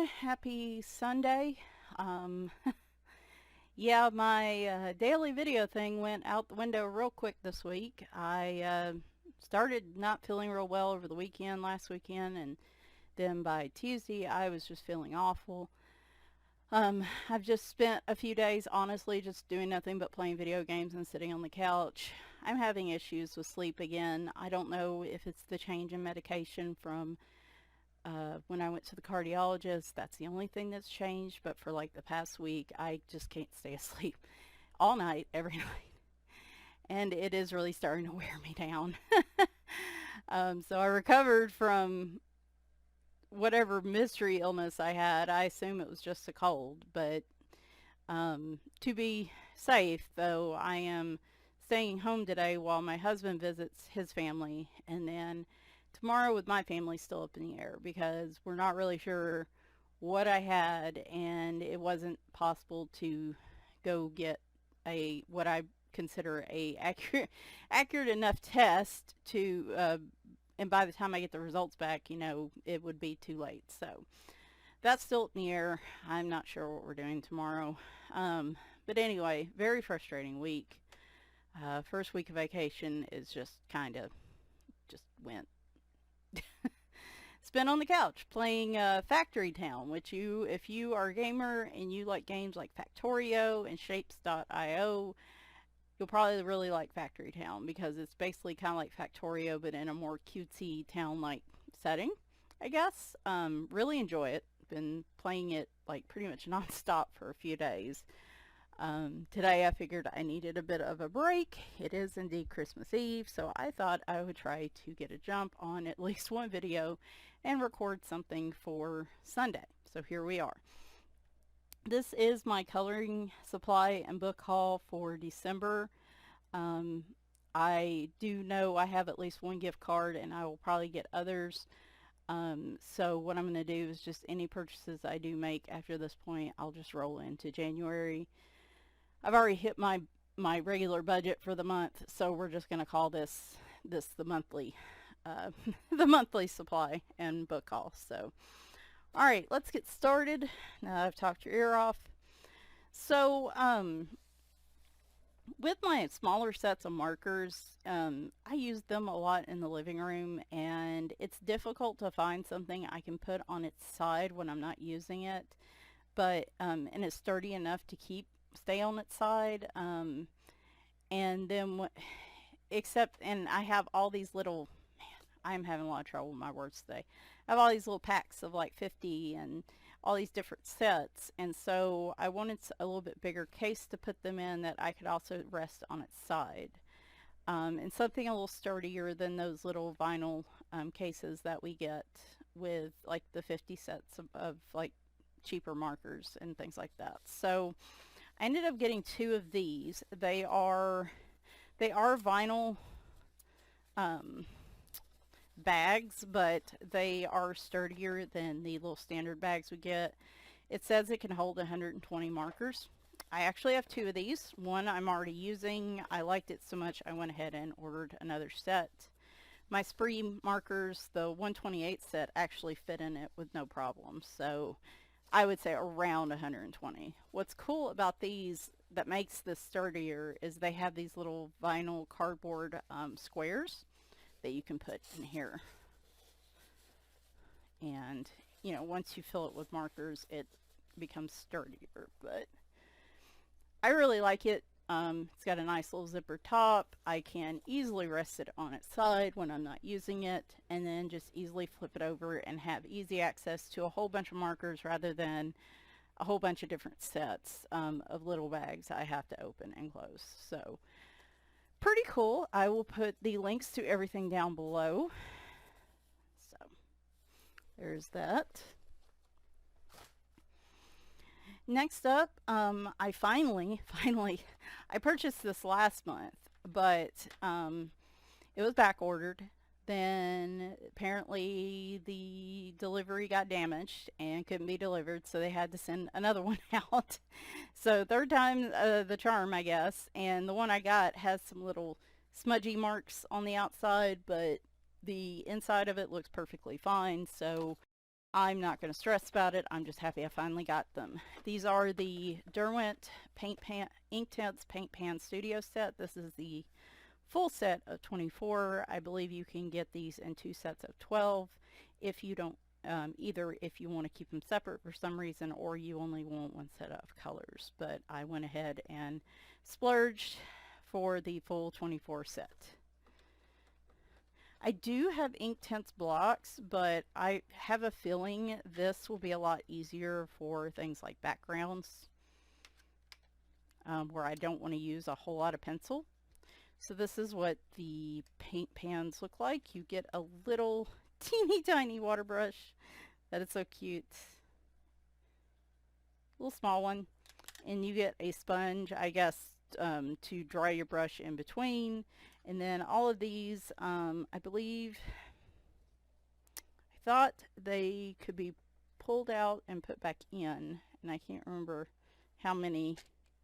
everyone. Happy Sunday. Um, yeah, my daily video thing went out the window real quick this week. I started not feeling real well over the weekend, last weekend, and then by Tuesday I was just feeling awful. I've just spent a few days, honestly, just doing nothing but playing video games and sitting on the couch. I'm having issues with sleep again. I don't know if it's the change in medication from when I went to the cardiologist. That's the only thing that's changed, but for like the past week I just can't stay asleep all night, every night, and it is really starting to wear me down. So I recovered from whatever mystery illness I had. I assume it was just a cold, but to be safe, though, I am staying home today while my husband visits his family, and then tomorrow with my family still up in the air because we're not really sure what I had, and it wasn't possible to go get a what I consider a accurate enough test to and by the time I get the results back, you know, it would be too late. So that's still in the air. I'm not sure what we're doing tomorrow. But anyway, very frustrating week. First week of vacation is just kind of just went. Spent on the couch playing Factory Town, which if you are a gamer and you like games like Factorio and Shapes.io, you'll probably really like Factory Town because it's basically kind of like Factorio but in a more cutesy town-like setting, I guess. Really enjoy it. Been playing it like pretty much non-stop for a few days. Today I figured I needed a bit of a break. It is indeed Christmas Eve, so I thought I would try to get a jump on at least one video and record something for Sunday. So here we are. This is my coloring supply and book haul for December. I do know I have at least one gift card and I will probably get others. So what I'm going to do is just any purchases I do make after this point, I'll just roll into January. I've already hit my regular budget for the month, so we're just going to call this the monthly the monthly supply and book haul. So all right, let's get started. Now I've talked your ear off. So with my smaller sets of markers, I use them a lot in the living room, and it's difficult to find something I can put on its side when I'm not using it, but and it's sturdy enough to stay on its side. And then and I have all these little, I'm having a lot of trouble with my words today. I have all these little packs of like 50 and all these different sets, and so I wanted a little bit bigger case to put them in that I could also rest on its side. And something a little sturdier than those little vinyl cases that we get with like the 50 sets of like cheaper markers and things like that. So I ended up getting two of these. They are vinyl bags, but they are sturdier than the little standard bags we get. It says it can hold 120 markers. I actually have two of these. One I'm already using. I liked it so much I went ahead and ordered another set. My spree markers, the 128 set, actually fit in it with no problem, so I would say around 120. What's cool about these that makes this sturdier is they have these little vinyl cardboard squares that you can put in here, and you know, once you fill it with markers it becomes sturdier. But I really like it. It's got a nice little zipper top. I can easily rest it on its side when I'm not using it, and then just easily flip it over and have easy access to a whole bunch of markers rather than a whole bunch of different sets of little bags I have to open and close. So pretty cool. I will put the links to everything down below. So there's that. Next up, I finally, I purchased this last month, but it was back ordered. Then apparently the delivery got damaged and couldn't be delivered, so they had to send another one out. So third time the charm, I guess. And the one I got has some little smudgy marks on the outside, but the inside of it looks perfectly fine. So I'm not going to stress about it. I'm just happy I finally got them. These are the Derwent Inktense Paint Pan Studio set. This is the full set of 24. I believe you can get these in 2 sets of 12 if you don't, either if you want to keep them separate for some reason or you only want 1 set of colors. But I went ahead and splurged for the full 24 set. I do have Inktense blocks, but I have a feeling this will be a lot easier for things like backgrounds where I don't want to use a whole lot of pencil. So this is what the paint pans look like. You get a little teeny tiny water brush. That is so cute. Little small one. And you get a sponge, I guess, to dry your brush in between. And then all of these, I believe, I thought they could be pulled out and put back in. And I can't remember how many.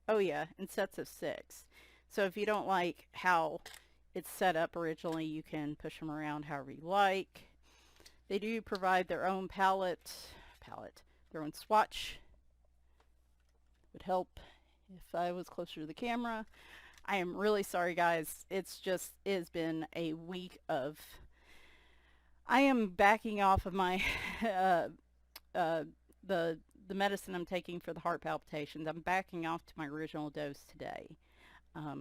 Oh yeah, in sets of 6. So if you don't like how it's set up originally, you can push them around however you like. They do provide their own palette, their own swatch. Would help if I was closer to the camera. I am really sorry, guys. It's been a week of, I am backing off of my, the medicine I'm taking for the heart palpitations. I'm backing off to my original dose today.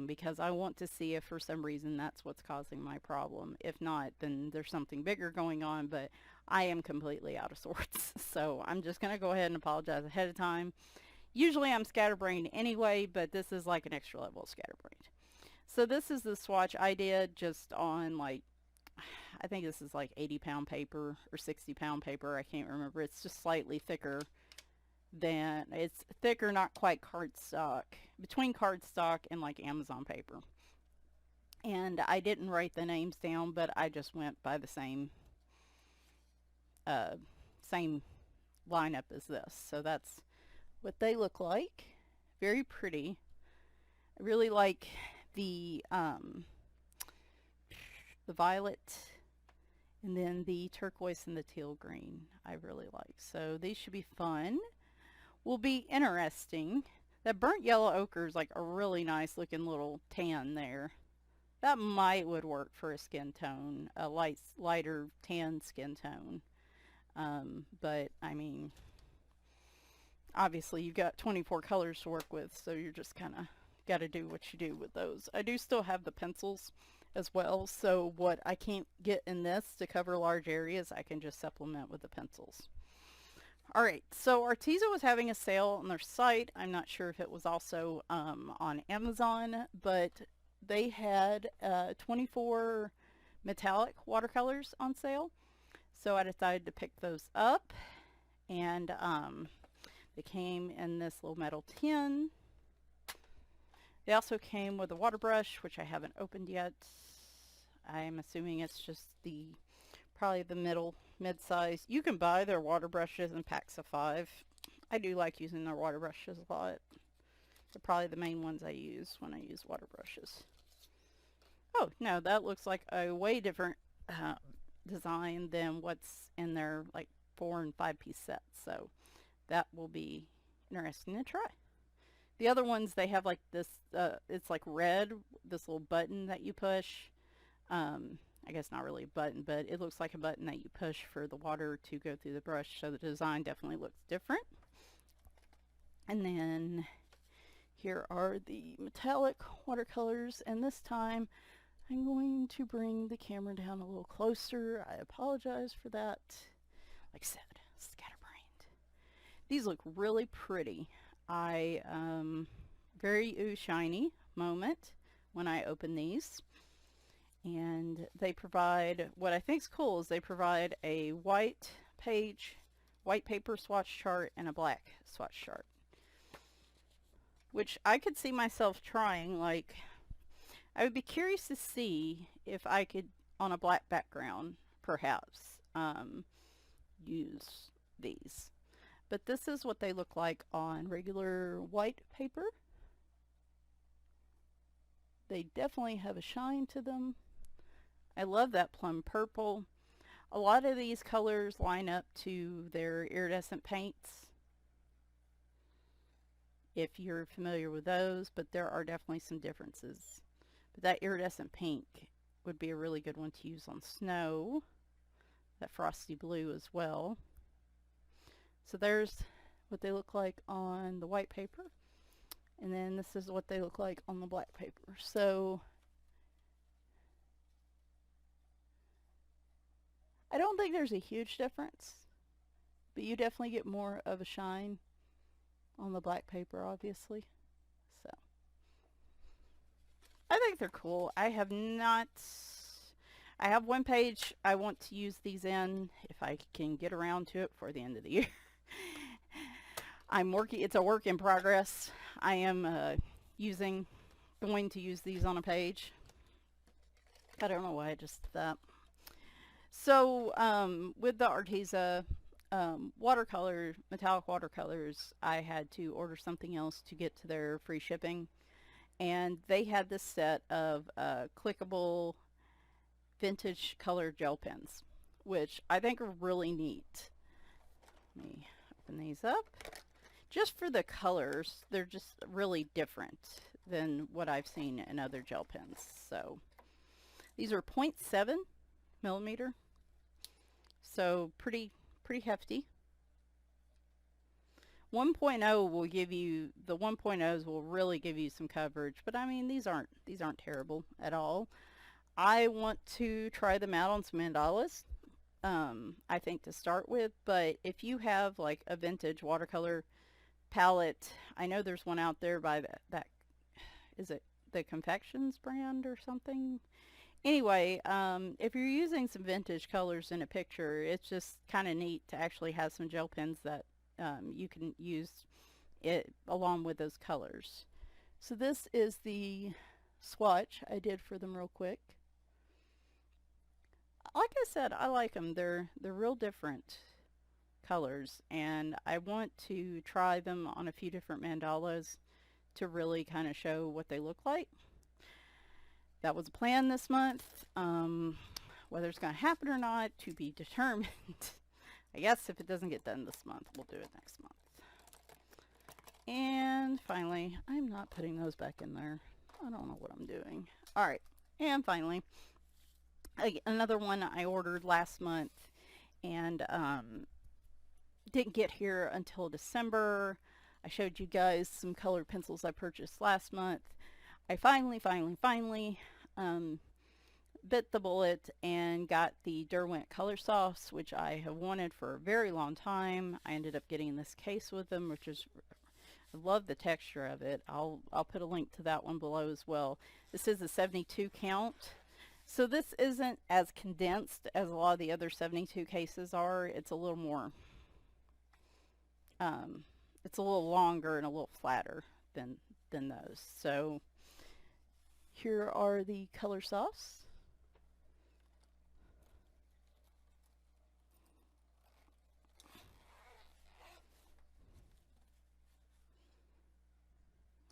Because I want to see if for some reason that's what's causing my problem. If not, then there's something bigger going on, but I am completely out of sorts. So I'm just going to go ahead and apologize ahead of time. Usually I'm scatterbrained anyway, but this is like an extra level of scatterbrained. So this is the swatch I did just on, like, I think this is like 80-pound paper or 60-pound paper. I can't remember. It's just slightly thicker than, it's thicker, not quite cardstock, between cardstock and like Amazon paper. And I didn't write the names down, but I just went by the same lineup as this. So that's what they look like. Very pretty. I really like the violet and then the turquoise and the teal green. I really like. So these should be fun. Will be interesting. That burnt yellow ochre is like a really nice looking little tan there. That would work for a skin tone, a lighter tan skin tone. But I mean, obviously you've got 24 colors to work with, so you're just kind of got to do what you do with those. I do still have the pencils as well, so what I can't get in this to cover large areas, I can just supplement with the pencils. Alright, so Arteza was having a sale on their site. I'm not sure if it was also on Amazon, but they had 24 metallic watercolors on sale. So I decided to pick those up, and they came in this little metal tin. They also came with a water brush, which I haven't opened yet. I'm assuming it's just probably the mid-size. You can buy their water brushes in packs of 5. I do like using their water brushes a lot. They're probably the main ones I use when I use water brushes. Oh, no, that looks like a way different design than what's in their like 4 and 5 piece sets. So that will be interesting to try. The other ones, they have like this, it's like red, this little button that you push. I guess not really a button, but it looks like a button that you push for the water to go through the brush. So the design definitely looks different. And then here are the metallic watercolors. And this time I'm going to bring the camera down a little closer. I apologize for that. Like I said, scatterbrained. These look really pretty. Very ooh shiny moment when I open these. And they provide, what I think is cool is they provide a white paper swatch chart and a black swatch chart. Which I could see myself trying. Like, I would be curious to see if I could, on a black background, perhaps, use these. But this is what they look like on regular white paper. They definitely have a shine to them. I love that plum purple. A lot of these colors line up to their iridescent paints, if you're familiar with those, but there are definitely some differences. But that iridescent pink would be a really good one to use on snow. That frosty blue as well. So there's what they look like on the white paper. And then this is what they look like on the black paper. So I don't think there's a huge difference, but you definitely get more of a shine on the black paper, obviously. So I think they're cool. I have one page I want to use these in if I can get around to it for the end of the year. It's a work in progress. I am going to use these on a page. I don't know why I just did that. So with the Arteza metallic watercolors, I had to order something else to get to their free shipping. And they had this set of clickable vintage color gel pens, which I think are really neat. Let me open these up. Just for the colors, they're just really different than what I've seen in other gel pens. So these are 0.7 millimeter, so pretty hefty. 1.0 will give you, the 1.0s will really give you some coverage, but I mean these aren't terrible at all. I want to try them out on some mandalas, I think, to start with, but if you have like a vintage watercolor palette, I know there's one out there by that is it the Confections brand or something? Anyway, if you're using some vintage colors in a picture, it's just kind of neat to actually have some gel pens that you can use it along with those colors. So this is the swatch I did for them real quick. Like I said, I like them. They're real different colors, and I want to try them on a few different mandalas to really kind of show what they look like. That was a plan this month. Whether it's going to happen or not, to be determined. I guess if it doesn't get done this month, we'll do it next month. And finally, I'm not putting those back in there. I don't know what I'm doing. Alright, and finally, another one I ordered last month and didn't get here until December. I showed you guys some colored pencils I purchased last month. I finally bit the bullet and got the Derwent Coloursoft, which I have wanted for a very long time. I ended up getting this case with them, which is, I love the texture of it. I'll put a link to that one below as well. This is a 72 count. So this isn't as condensed as a lot of the other 72 cases are. It's a little more, it's a little longer and a little flatter than those. So here are the Colorsofts.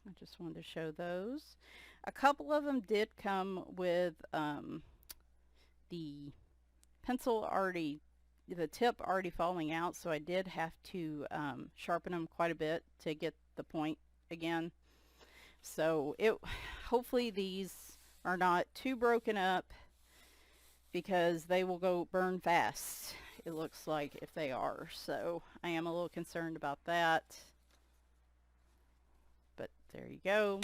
I just wanted to show those. A couple of them did come with the pencil already, the tip already falling out, so I did have to sharpen them quite a bit to get the point again. So hopefully these are not too broken up, because they will go burn fast, it looks like, if they are. So I am a little concerned about that. But there you go.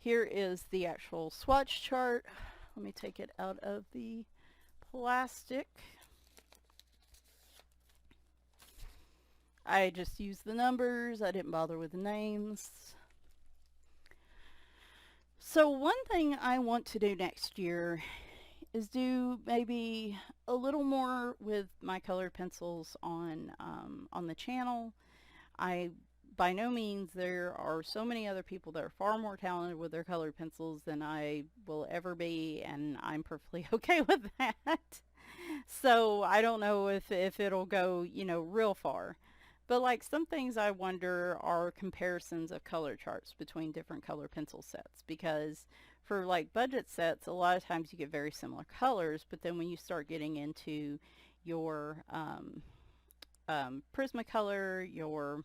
Here is the actual swatch chart. Let me take it out of the plastic. I just used the numbers. I didn't bother with the names. So one thing I want to do next year is do maybe a little more with my colored pencils on the channel. By no means, there are so many other people that are far more talented with their colored pencils than I will ever be, and I'm perfectly okay with that. So I don't know if it'll go, you know, real far. But like some things I wonder are comparisons of color charts between different color pencil sets, because for like budget sets, a lot of times you get very similar colors, but then when you start getting into your Prismacolor, your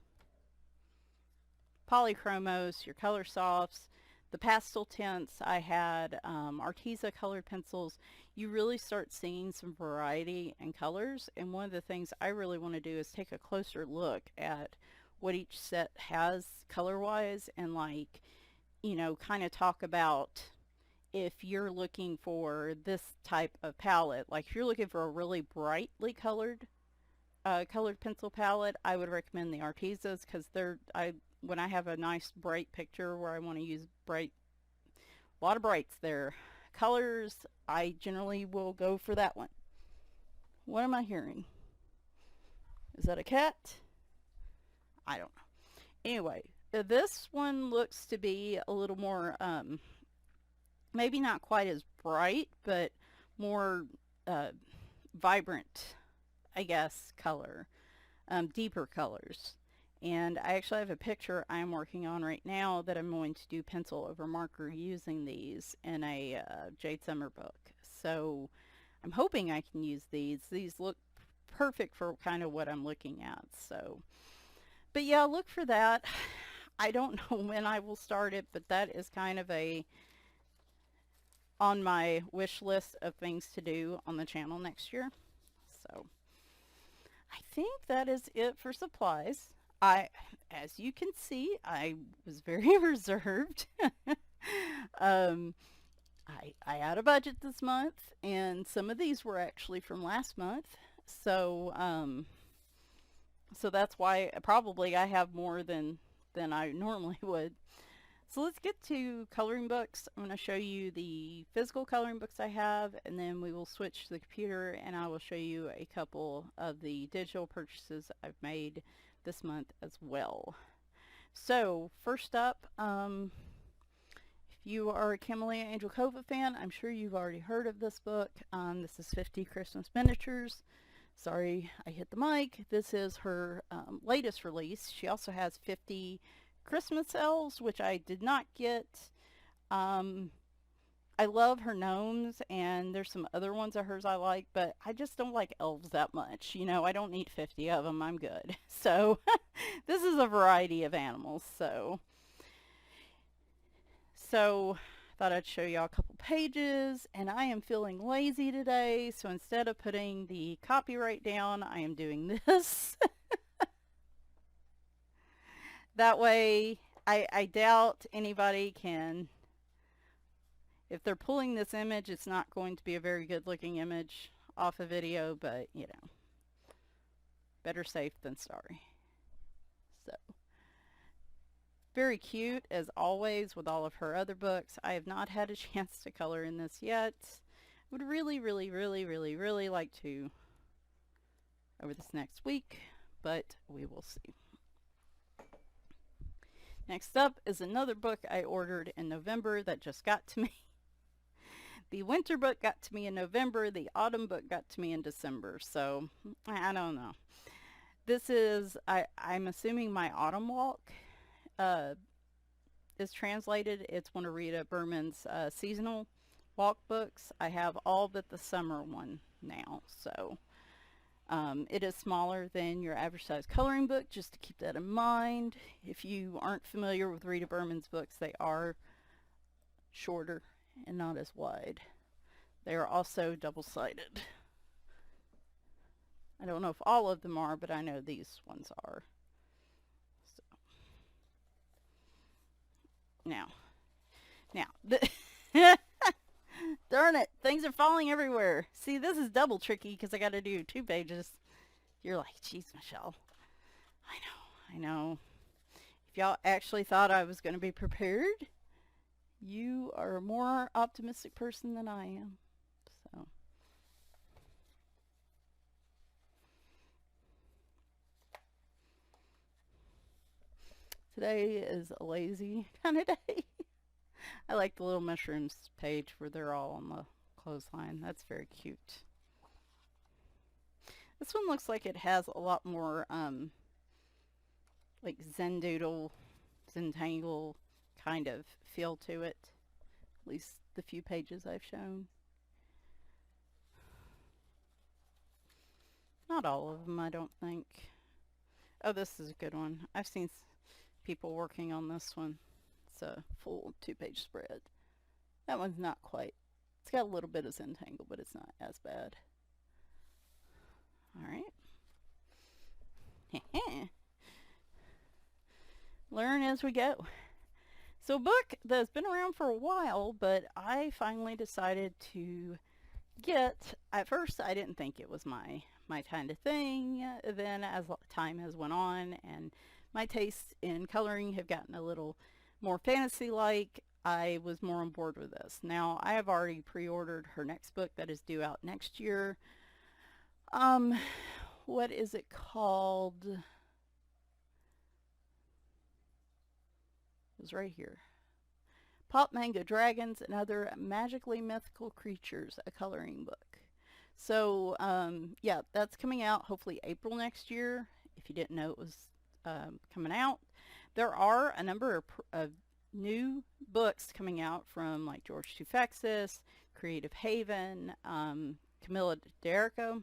Polychromos, your Colorsofts, the pastel tints, I had Arteza colored pencils, you really start seeing some variety in colors. And one of the things I really want to do is take a closer look at what each set has color-wise, and like, you know, kind of talk about if you're looking for this type of palette. Like if you're looking for a really brightly colored pencil palette, I would recommend the Artezas, because when I have a nice bright picture where I want to use a lot of brights there, colors, I generally will go for that one. What am I hearing? Is that a cat? I don't know. Anyway, this one looks to be a little more, maybe not quite as bright, but more vibrant, I guess, color, deeper colors. And I actually have a picture I'm working on right now that I'm going to do pencil over marker using these in a Jade Summer book. So I'm hoping I can use these. These look perfect for kind of what I'm looking at. So, but yeah, look for that. I don't know when I will start it, but that is kind of on my wish list of things to do on the channel next year. So I think that is it for supplies. As you can see, I was very reserved. I had a budget this month, and some of these were actually from last month. So, so that's why probably I have more than I normally would. So let's get to coloring books. I'm going to show you the physical coloring books I have, and then we will switch to the computer, and I will show you a couple of the digital purchases I've made this month as well. So first up, if you are a Kameliya Angelkova fan, I'm sure you've already heard of this book. This is 50 Christmas Miniatures. Sorry, I hit the mic. This is her latest release. She also has 50 Christmas elves, which I did not get. I love her gnomes, and there's some other ones of hers I like, but I just don't like elves that much. You know, I don't need 50 of them. I'm good. So this is a variety of animals. So thought I'd show y'all a couple pages, and I am feeling lazy today, so instead of putting the copyright down, I am doing this. That way, I doubt anybody can, if they're pulling this image, it's not going to be a very good looking image off a video, but you know, better safe than sorry. So, very cute as always with all of her other books. I have not had a chance to color in this yet. Would really like to over this next week, but we will see. Next up is another book I ordered in November that just got to me. The winter book got to me in November. The autumn book got to me in December. So, I don't know. This is, I'm assuming My Autumn Walk is translated. It's one of Rita Berman's seasonal walk books. I have all but the summer one now. So, it is smaller than your average size coloring book, just to keep that in mind. If you aren't familiar with Rita Berman's books, they are shorter and not as wide. They are also double-sided. I don't know if all of them are, but I know these ones are. So. Now, darn it, things are falling everywhere. See, this is double tricky because I got to do 2 pages. You're like, geez, Michelle. I know. If y'all actually thought I was going to be prepared, you are a more optimistic person than I am. So. Today is a lazy kind of day. I like the little mushrooms page where they're all on the clothesline. That's very cute. This one looks like it has a lot more like Zendoodle, Zentangle kind of feel to it. At least the few pages I've shown. Not all of them, I don't think. Oh, this is a good one. I've seen people working on this one. It's a full 2-page spread. That one's not quite. It's got a little bit of Zentangle, but it's not as bad. All right. Learn as we go. So a book that's been around for a while, but I finally decided to get. At first, I didn't think it was my kind of thing. Then as time has went on and my tastes in coloring have gotten a little more fantasy-like, I was more on board with this. Now, I have already pre-ordered her next book that is due out next year. What is it called? It was right here. Pop Manga Dragons and Other Magically Mythical Creatures, a coloring book. So, yeah, that's coming out hopefully April next year. If you didn't know it was coming out. There are a number of new books coming out from like George Tufexis, Creative Haven, Camilla Derrico,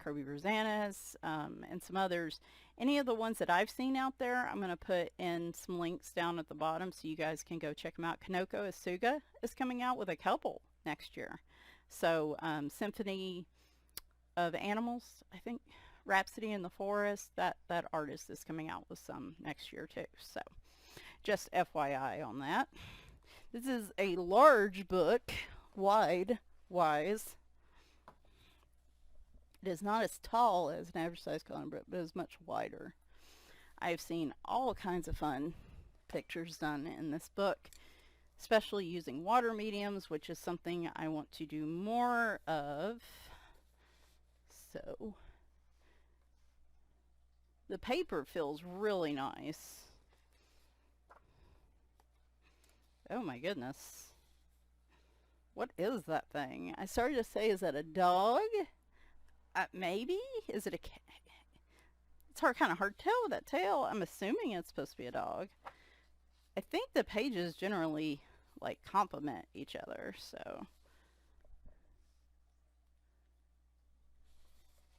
Kirby Rosanas, and some others. Any of the ones that I've seen out there, I'm going to put in some links down at the bottom so you guys can go check them out. Kanoko Asuga is coming out with a couple next year. So Symphony of Animals, I think, Rhapsody in the Forest, that artist is coming out with some next year too. So just FYI on that. This is a large book, wise. It is not as tall as an average size coloring book, but it is much wider. I've seen all kinds of fun pictures done in this book, especially using water mediums, which is something I want to do more of. So the paper feels really nice. Oh my goodness. What is that thing? I started to say, is that a dog? Maybe? Is it a cat? It's kind of hard to tell with that tail. I'm assuming it's supposed to be a dog. I think the pages generally like complement each other, so.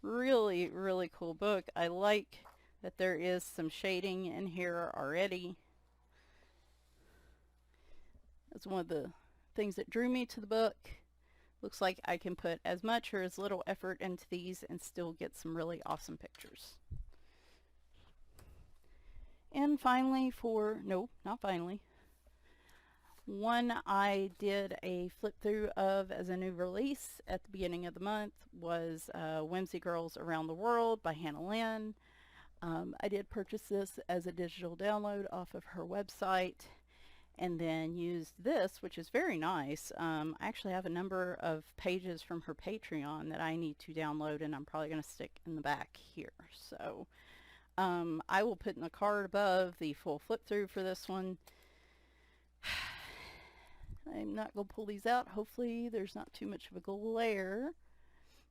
Really, really cool book. I like that there is some shading in here already. That's one of the things that drew me to the book. Looks like I can put as much or as little effort into these and still get some really awesome pictures. And finally one I did a flip through of as a new release at the beginning of the month was Whimsy Girls Around the World by Lynn. I did purchase this as a digital download off of her website, and then used this, which is very nice. I actually have a number of pages from her Patreon that I need to download, and I'm probably going to stick in the back here. So I will put in the card above the full flip through for this one. I'm not going to pull these out. Hopefully there's not too much of a glare.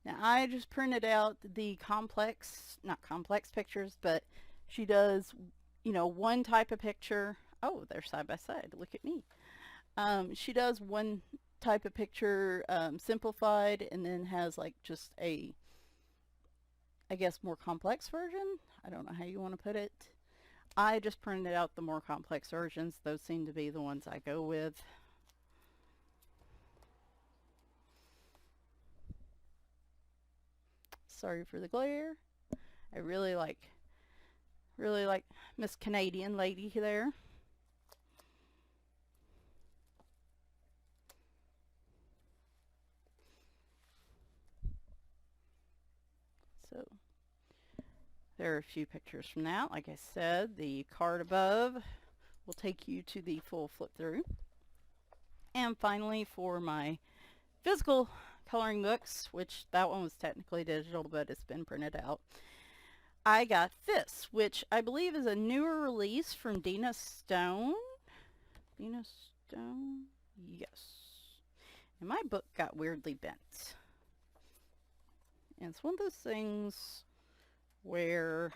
Now I just printed out the not complex pictures, but she does, you know, one type of picture. Oh, they're side by side. Look at me. She does one type of picture simplified, and then has like just a, I guess, more complex version. I don't know how you want to put it. I just printed out the more complex versions. Those seem to be the ones I go with. Sorry for the glare. I really like Miss Canadian lady there. So there are a few pictures from that. Like I said, the card above will take you to the full flip through. And finally, for my physical coloring books, which that one was technically digital, but it's been printed out, I got this, which I believe is a newer release from Deena Stone. Deena Stone? Yes. And my book got weirdly bent. And it's one of those things where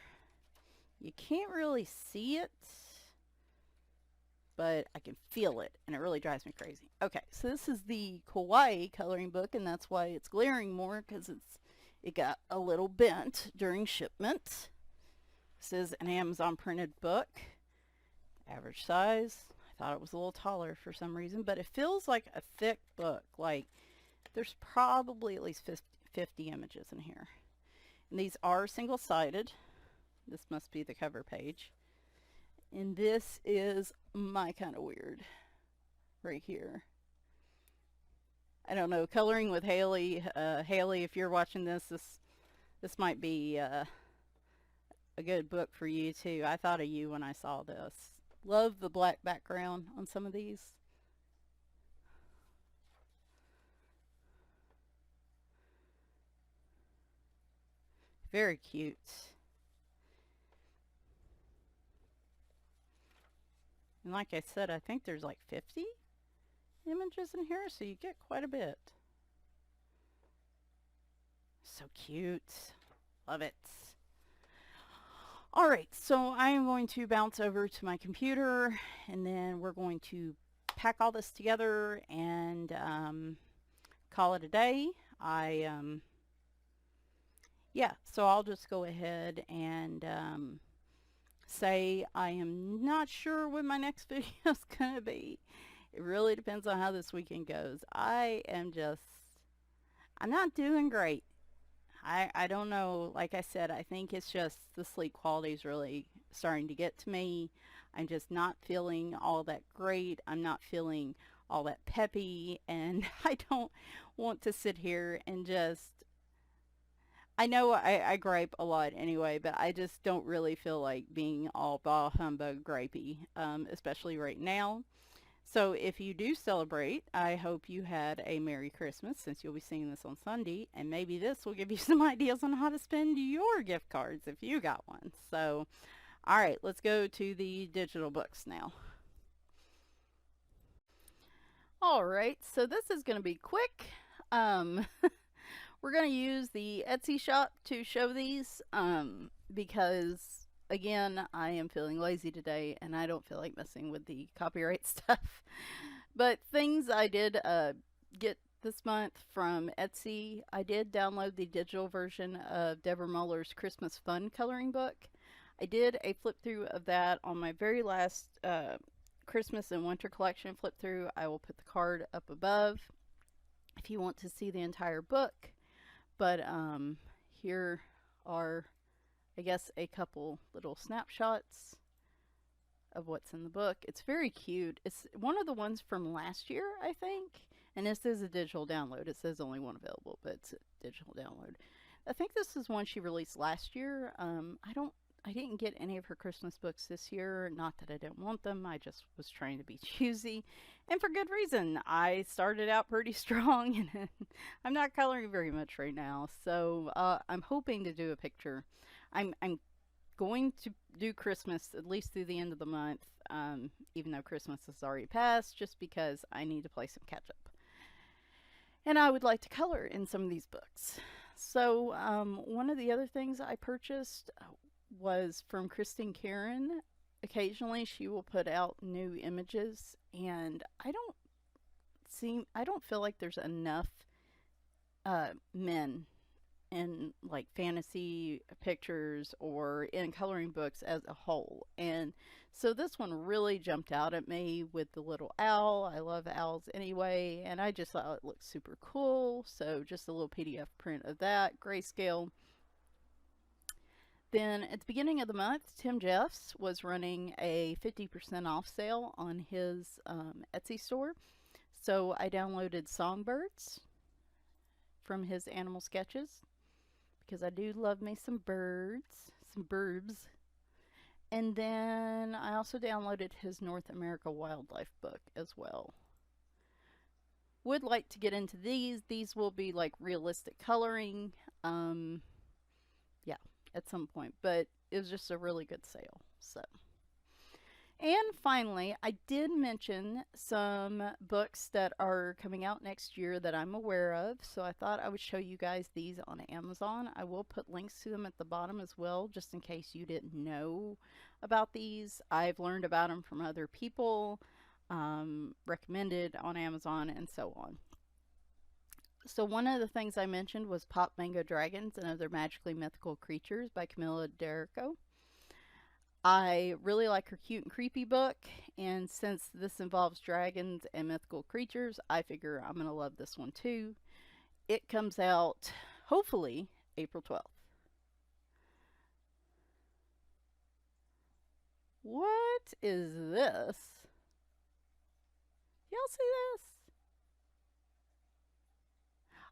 You can't really see it, but I can feel it, and it really drives me crazy. Okay, so this is the Kawaii coloring book, and that's why it's glaring more, because it got a little bent during shipment. This is an Amazon printed book, average size. I thought it was a little taller for some reason, but it feels like a thick book. Like, there's probably at least 50 images in here. And these are single-sided. This must be the cover page. And this is my kind of weird right here. I don't know, coloring with Haley. Haley, if you're watching this might be a good book for you too. I thought of you when I saw this. Love the black background on some of these. Very cute. And like I said, I think there's like 50 images in here, so you get quite a bit. So cute. Love it. Alright, so I am going to bounce over to my computer, and then we're going to pack all this together and call it a day. Yeah, so I'll just go ahead and say I am not sure when my next video is going to be. It really depends on how this weekend goes. I'm not doing great. I don't know. Like I said, I think it's just the sleep quality is really starting to get to me. I'm just not feeling all that great. I'm not feeling all that peppy, and I don't want to sit here and just, I know I gripe a lot anyway, but I just don't really feel like being all bah humbug gripey, especially right now. So if you do celebrate, I hope you had a Merry Christmas, since you'll be seeing this on Sunday, and maybe this will give you some ideas on how to spend your gift cards if you got one. So, all right, let's go to the digital books now. All right, so this is going to be quick. We're going to use the Etsy shop to show these because, again, I am feeling lazy today and I don't feel like messing with the copyright stuff. But things I did get this month from Etsy, I did download the digital version of Deborah Muller's Christmas Fun coloring book. I did a flip through of that on my very last Christmas and winter collection flip through. I will put the card up above if you want to see the entire book. But here are, I guess, a couple little snapshots of what's in the book. It's very cute. It's one of the ones from last year, I think. And this is a digital download. It says only one available, but it's a digital download. I think this is one she released last year. I didn't get any of her Christmas books this year. Not that I didn't want them. I just was trying to be choosy. And for good reason. I started out pretty strong, and I'm not coloring very much right now. So I'm hoping to do a picture. I'm going to do Christmas at least through the end of the month, even though Christmas has already passed, just because I need to play some catch up. And I would like to color in some of these books. So one of the other things I purchased was from Kristen Karron. Occasionally she will put out new images, and I don't feel like there's enough men in like fantasy pictures or in coloring books as a whole. And so this one really jumped out at me with the little owl. I love owls anyway, and I just thought it looked super cool. So just a little PDF print of that, grayscale. Then at the beginning of the month, Tim Jeffs was running a 50% off sale on his Etsy store. So I downloaded Songbirds from his animal sketches, because I do love me some birds, some burbs. And then I also downloaded his North America wildlife book as well. Would like to get into these. These will be like realistic coloring. Yeah, at some point. But it was just a really good sale. So, And finally, I did mention some books that are coming out next year that I'm aware of, so I thought I would show you guys these on Amazon. I will put links to them at the bottom as well, just in case you didn't know about these. I've learned about them from other people, recommended on Amazon, and so on. So one of the things I mentioned was Pop Mango Dragons and Other Magically Mythical Creatures by Camilla Derwent. I really like her cute and creepy book, and since this involves dragons and mythical creatures, I figure I'm going to love this one too. It comes out, hopefully, April 12th. What is this? Y'all see this?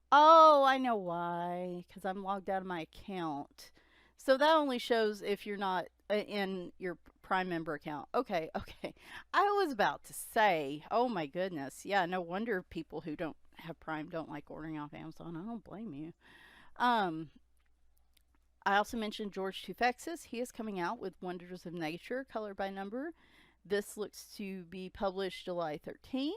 Oh, I know why. Because I'm logged out of my account. So that only shows if you're not in your Prime member account. Okay, okay. I was about to say, oh my goodness. Yeah, no wonder people who don't have Prime don't like ordering off Amazon. I don't blame you. I also mentioned George Tufexis. He is coming out with Wonders of Nature, color by number. This looks to be published July 13th.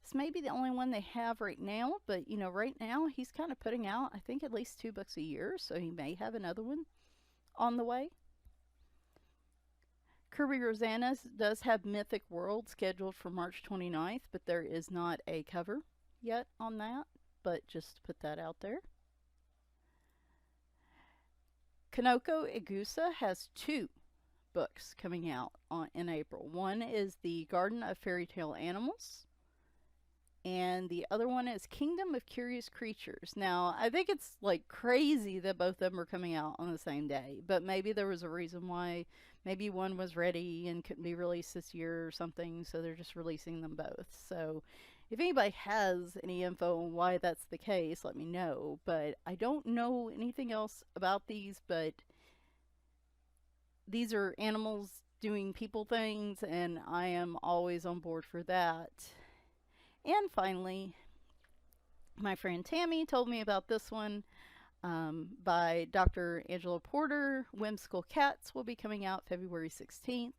This may be the only one they have right now, but you know, right now he's kind of putting out, I think, at least 2 books a year, so he may have another one on the way. Kirby Rosanna does have Mythic World scheduled for March 29th, but there is not a cover yet on that, but just to put that out there. Kanoko Igusa has 2 books coming out in April. One is The Garden of Fairy Tale Animals, and the other one is Kingdom of Curious Creatures. Now, I think it's like crazy that both of them are coming out on the same day, but maybe there was a reason why. Maybe one was ready and couldn't be released this year or something, so they're just releasing them both. So if anybody has any info on why that's the case, let me know. But I don't know anything else about these, but these are animals doing people things, and I am always on board for that. And finally, my friend Tammy told me about this one by Dr. Angela Porter. Whimsical Cats will be coming out February 16th.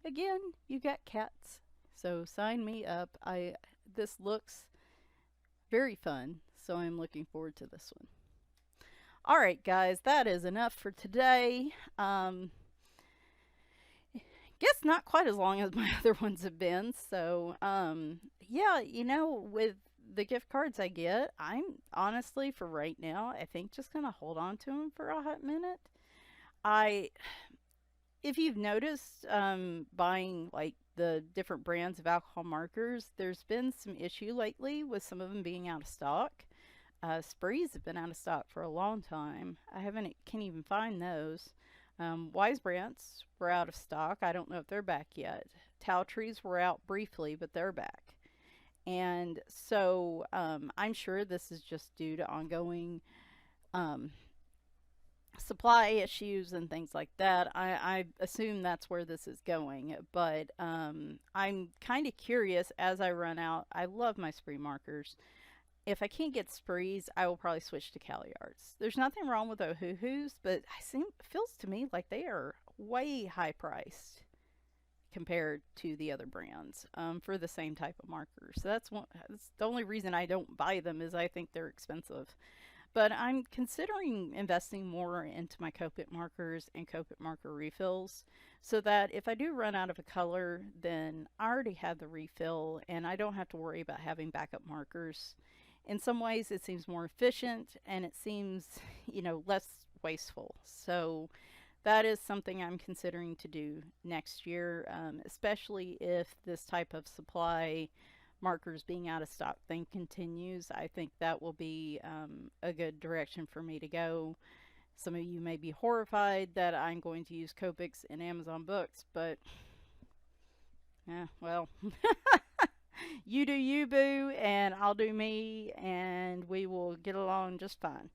Again, you got cats, so sign me up. This looks very fun, so I'm looking forward to this one. All right, guys, that is enough for today. Guess not quite as long as my other ones have been. So, yeah, you know, with the gift cards I get, I'm honestly, for right now, I think just going to hold on to them for a hot minute. If you've noticed, buying like the different brands of alcohol markers, there's been some issue lately with some of them being out of stock. Sprees have been out of stock for a long time. Can't even find those. Wise Brants were out of stock. I don't know if they're back yet. Tau Trees were out briefly, but they're back. And so I'm sure this is just due to ongoing supply issues and things like that. I assume that's where this is going. But I'm kind of curious as I run out. I love my spree markers. If I can't get sprees, I will probably switch to Cali Arts. There's nothing wrong with Ohuhus, but it feels to me like they are way high priced compared to the other brands for the same type of markers. So that's the only reason I don't buy them, is I think they're expensive. But I'm considering investing more into my Copic markers and Copic marker refills, so that if I do run out of a color, then I already have the refill and I don't have to worry about having backup markers. In some ways it seems more efficient, and it seems, you know, less wasteful. So that is something I'm considering to do next year, especially if this type of supply markers being out of stock thing continues. I think that will be a good direction for me to go. Some of you may be horrified that I'm going to use Copics in Amazon books, but yeah, well, you do you, boo, and I'll do me, and we will get along just fine.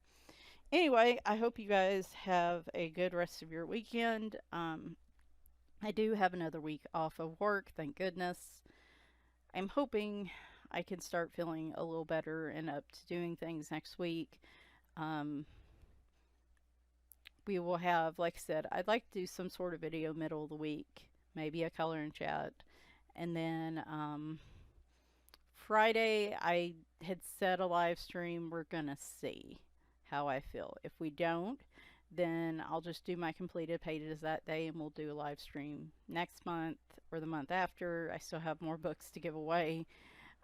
Anyway, I hope you guys have a good rest of your weekend. I do have another week off of work, thank goodness. I'm hoping I can start feeling a little better and up to doing things next week. We will have, like I said, I'd like to do some sort of video middle of the week, maybe a color and chat. And then Friday, I had set a live stream. We're going to see how I feel. If we don't, then I'll just do my completed pages that day and we'll do a live stream next month or the month after. I still have more books to give away.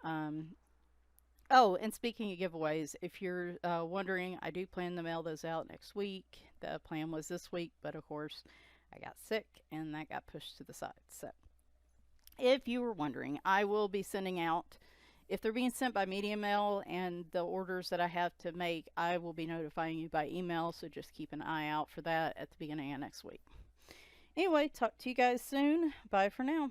Oh, and speaking of giveaways, if you're wondering, I do plan to mail those out next week. The plan was this week, but of course I got sick and that got pushed to the side. So if you were wondering, I will be sending out, if they're being sent by media mail and the orders that I have to make, I will be notifying you by email. So just keep an eye out for that at the beginning of next week. Anyway, talk to you guys soon. Bye for now.